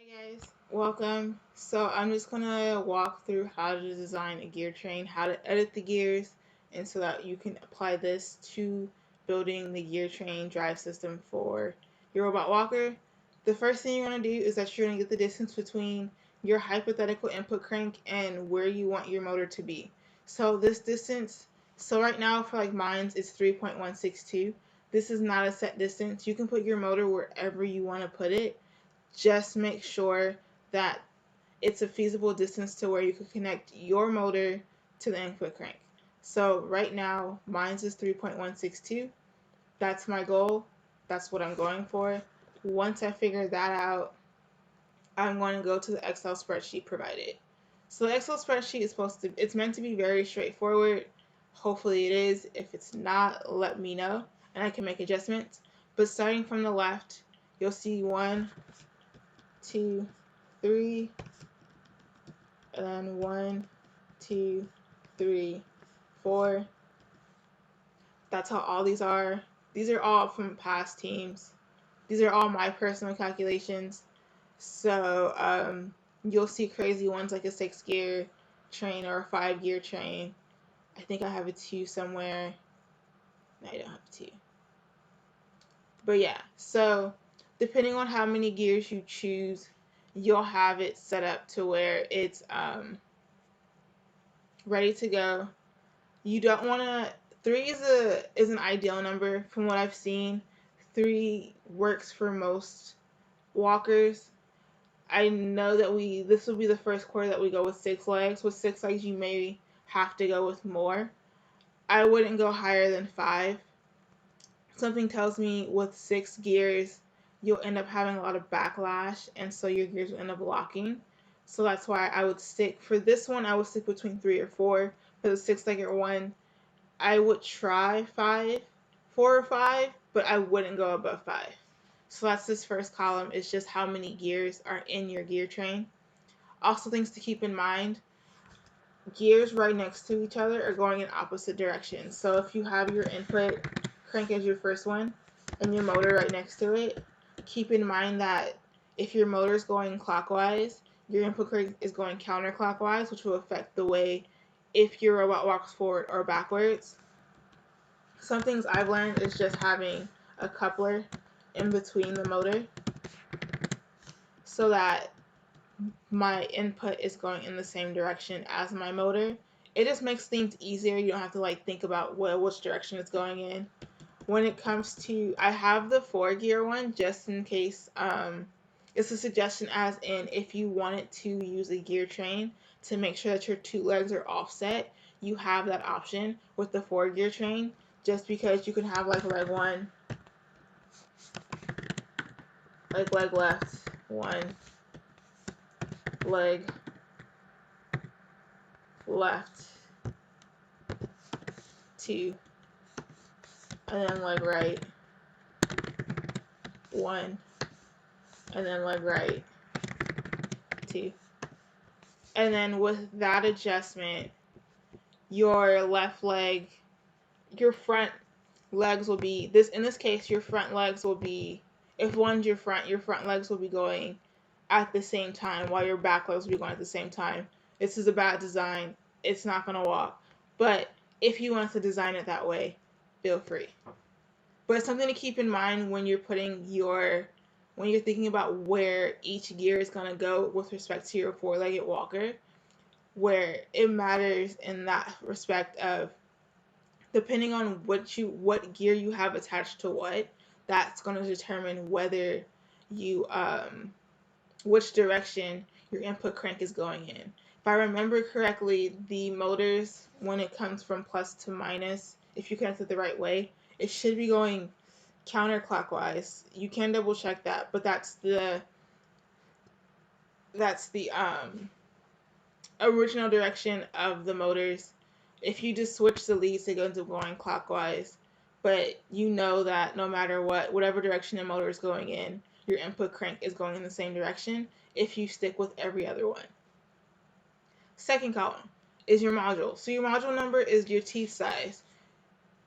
Hi guys, welcome. So I'm just gonna walk through how to design a gear train, how to edit the gears, and so that you can apply this to building the gear train drive system for your robot walker. The first thing you're gonna do is that you're gonna get the distance between your hypothetical input crank and where you want your motor to be. So this distance, so right now for like mine, it's 3.162. This is not a set distance. You can put your motor wherever you want to put it. Just make sure that it's a feasible distance to where you can connect your motor to the input crank. So right now, mine's is 3.162. That's my goal. That's what I'm going for. Once I figure that out, I'm going to go to the Excel spreadsheet provided. So the Excel spreadsheet is it's meant to be very straightforward. Hopefully it is. If it's not, let me know and I can make adjustments. But starting from the left, you'll see 1, 2, 3, and then 1, 2, 3, 4. That's how all these are. These are all from past teams. These are all my personal calculations. So you'll see crazy ones like a 6-gear train or a 5-gear train. I think I have a 2 somewhere. No, I don't have a 2. But yeah, so depending on how many gears you choose, you'll have it set up to where it's ready to go. You don't want to. 3 is an ideal number from what I've seen. 3 works for most walkers. I know that this will be the first quarter that we go with 6 legs. With 6 legs, you may have to go with more. I wouldn't go higher than 5. Something tells me with 6 gears, you'll end up having a lot of backlash, and so your gears will end up locking. So that's why I would stick, for this one, I would stick between 3 or 4. For the 6-legged one, I would try 5, 4 or 5, but I wouldn't go above 5. So that's this first column, is just how many gears are in your gear train. Also, things to keep in mind, gears right next to each other are going in opposite directions. So if you have your input crank as your first one and your motor right next to it, keep in mind that if your motor is going clockwise, your input crank is going counterclockwise, which will affect the way if your robot walks forward or backwards. Some things I've learned is just having a coupler in between the motor so that my input is going in the same direction as my motor. It just makes things easier. You don't have to think about which direction it's going in. When it comes to, I have the 4-gear one just in case. It's a suggestion as in if you wanted to use a gear train to make sure that your 2 legs are offset, you have that option with the 4-gear train, just because you can have leg 1, leg left, 1, leg left, 2, and then leg right, 1, and then leg right, 2. And then with that adjustment, your left leg, your front legs will be, in this case, your front legs will be, if one's your front legs will be going at the same time while your back legs will be going at the same time. This is a bad design. It's not going to walk. But if you want to design it that way, feel free. But it's something to keep in mind when you're thinking about where each gear is going to go with respect to your 4-legged walker, where it matters in that respect of, depending on what gear you have attached to what, that's going to determine whether you which direction your input crank is going in. If I remember correctly, the motors, when it comes from plus to minus, if you connect it the right way, it should be going counterclockwise. You can double check that, but that's the original direction of the motors. If you just switch the leads, it ends up going clockwise. But you know that no matter whatever direction the motor is going in, your input crank is going in the same direction if you stick with every other one. Second column is your module. So your module number is your teeth size.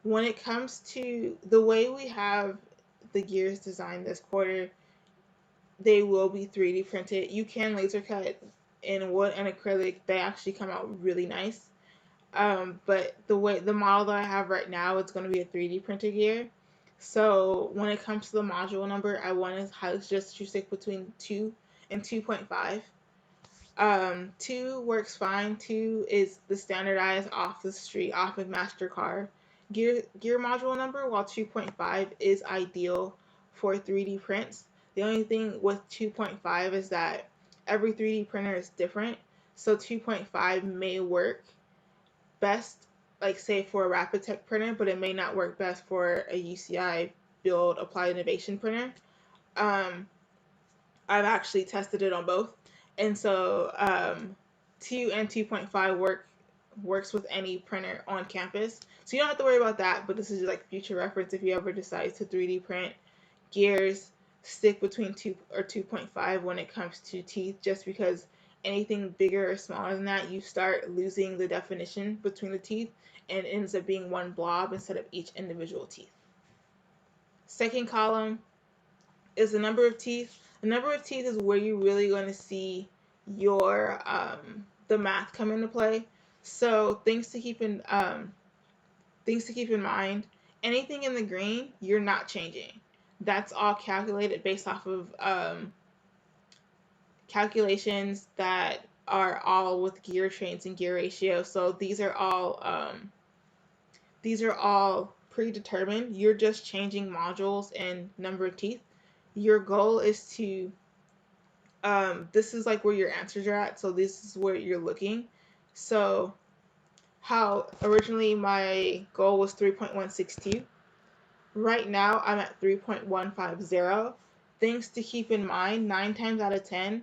When it comes to the way we have the gears designed this quarter, they will be 3D printed. You can laser cut in wood and acrylic. They actually come out really nice. But the model that I have right now, it's going to be a 3D printed gear. So when it comes to the module number, I want to just to stick between 2 and 2.5. 2 works fine. 2 is the standardized off the street, off of master car gear module number, while 2.5 is ideal for 3D prints. The only thing with 2.5 is that every 3D printer is different. So 2.5 may work best, like say for a Rapid Tech printer, but it may not work best for a UCI Build Applied Innovation printer. I've actually tested it on both, and so 2 and 2.5 works with any printer on campus, so you don't have to worry about that. But this is like future reference if you ever decide to 3D print gears. Stick between 2 or 2.5 when it comes to teeth, just because anything bigger or smaller than that, you start losing the definition between the teeth, and it ends up being one blob instead of each individual teeth. Second column is the number of teeth. The number of teeth is where you're really going to see your the math come into play. So things to keep in mind. Anything in the green, you're not changing. That's all calculated based off of calculations that are all with gear trains and gear ratio. So these are all predetermined. You're just changing modules and number of teeth. Your goal is to this is like where your answers are at, so this is where you're looking. So how originally my goal was 3.162. Right now I'm at 3.150. Things to keep in mind: 9 times out of 10,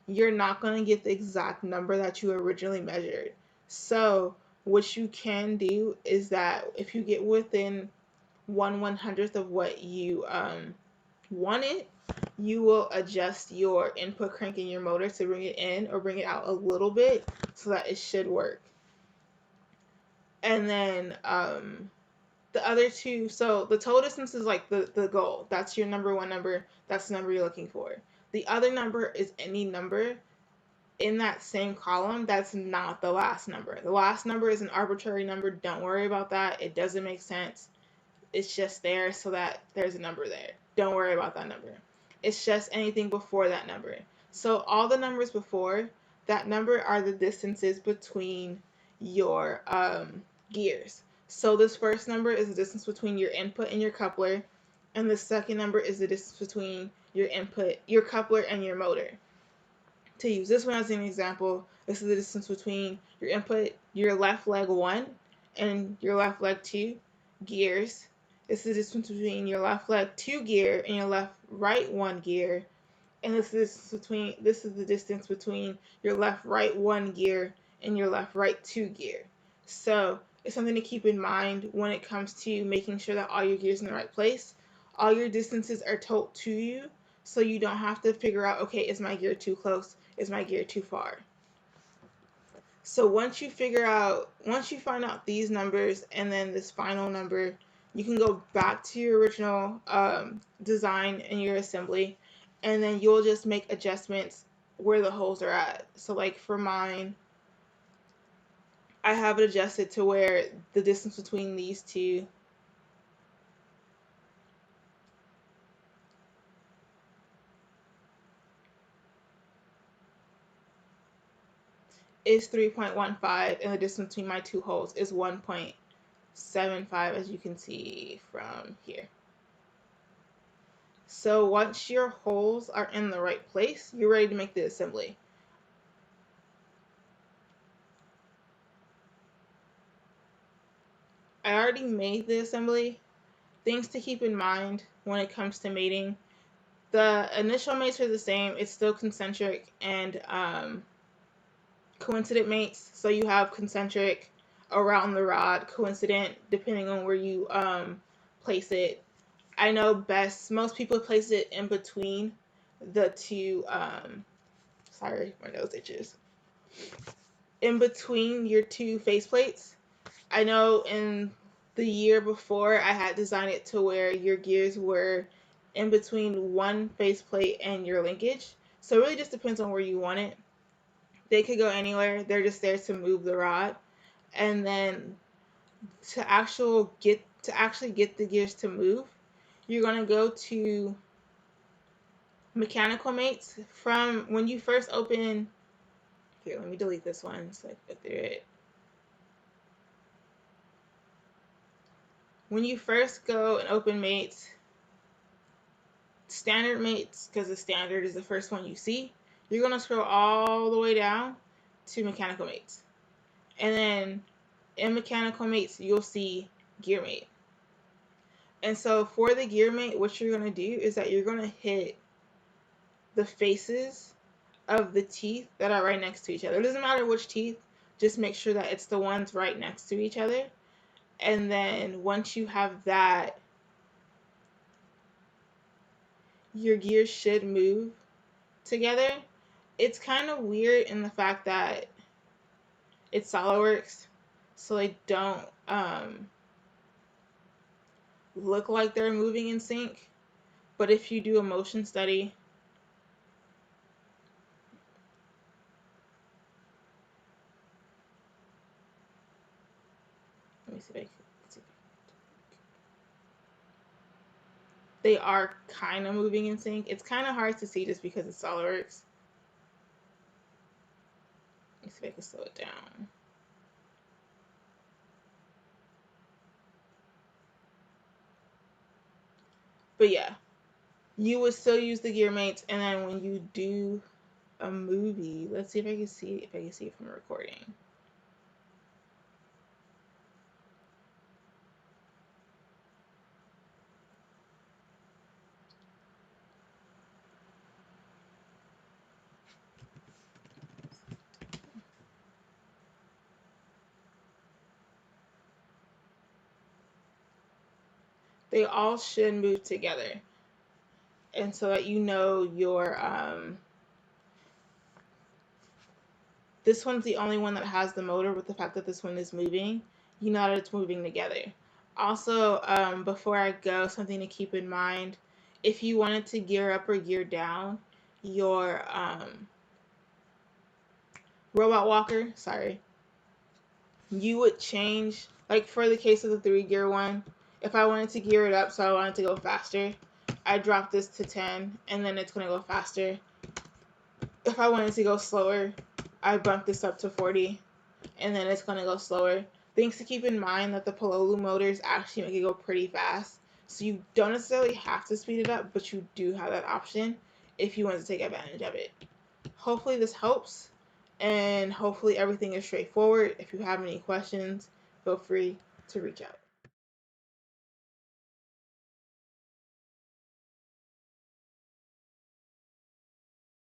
you're not going to get the exact number that you originally measured. So what you can do is that if you get within 1/100th of what you wanted, you will adjust your input crank in your motor to bring it in or bring it out a little bit so that it should work. And then the other two, so the total distance is like the goal. That's your number one number. That's the number you're looking for. The other number is any number in that same column that's not the last number. The last number is an arbitrary number. Don't worry about that. It doesn't make sense. It's just there so that there's a number there. Don't worry about that number. It's just anything before that number. So all the numbers before that number are the distances between your gears. So this first number is the distance between your input and your coupler, and the second number is the distance between your input, your coupler, and your motor. To use this one as an example, this is the distance between your input, your left leg 1, and your left leg 2 gears. This is the distance between your left leg 2 gear and your left right 1 gear. And this is the distance between your left right 1 gear and your left right 2 gear. So it's something to keep in mind when it comes to making sure that all your gears are in the right place. All your distances are told to you, so you don't have to figure out, okay, is my gear too close? Is my gear too far? So once you find out these numbers and then this final number, you can go back to your original design and your assembly, and then you'll just make adjustments where the holes are at. So like for mine, I have it adjusted to where the distance between these two is 3.15, and the distance between my two holes is 1.75, as you can see from here. So once your holes are in the right place, you're ready to make the assembly. I already made the assembly. Things to keep in mind when it comes to mating: the initial mates are the same. It's still concentric and coincident mates. So you have concentric around the rod, coincident depending on where you place it. I know most people place it in between the two, sorry, my nose itches. In between your two faceplates. I know in the year before I had designed it to where your gears were in between one faceplate and your linkage. So it really just depends on where you want it. They could go anywhere. They're just there to move the rod. And then to actually get the gears to move, you're gonna go to mechanical mates. From when you first open, here, let me delete this one so I can go through it. When you first go and open mates, standard mates, because the standard is the first one you see, you're gonna scroll all the way down to mechanical mates. And then in mechanical mates, you'll see gear mate. And so for the gear mate, what you're gonna do is that you're gonna hit the faces of the teeth that are right next to each other. It doesn't matter which teeth, just make sure that it's the ones right next to each other. And then once you have that, your gears should move together. It's kind of weird in the fact that it's SolidWorks, so they don't look like they're moving in sync. But if you do a motion study, let me see if I can see. They are kind of moving in sync. It's kind of hard to see just because it's SolidWorks. Let me see if I can slow it down. But yeah, you would still use the gear mates, and then when you do a movie, let's see if I can see it from recording. They all should move together, and so that you know your this one's the only one that has the motor. With the fact that this one is moving, you know that it's moving together. Also, before I go, something to keep in mind: if you wanted to gear up or gear down your robot walker, you would change, like for the case of the 3-gear one, if I wanted to gear it up so I wanted to go faster, I drop this to 10 and then it's going to go faster. If I wanted to go slower, I bump this up to 40 and then it's going to go slower. Things to keep in mind that the Pololu motors actually make it go pretty fast, so you don't necessarily have to speed it up, but you do have that option if you want to take advantage of it. Hopefully this helps, and hopefully everything is straightforward. If you have any questions, feel free to reach out.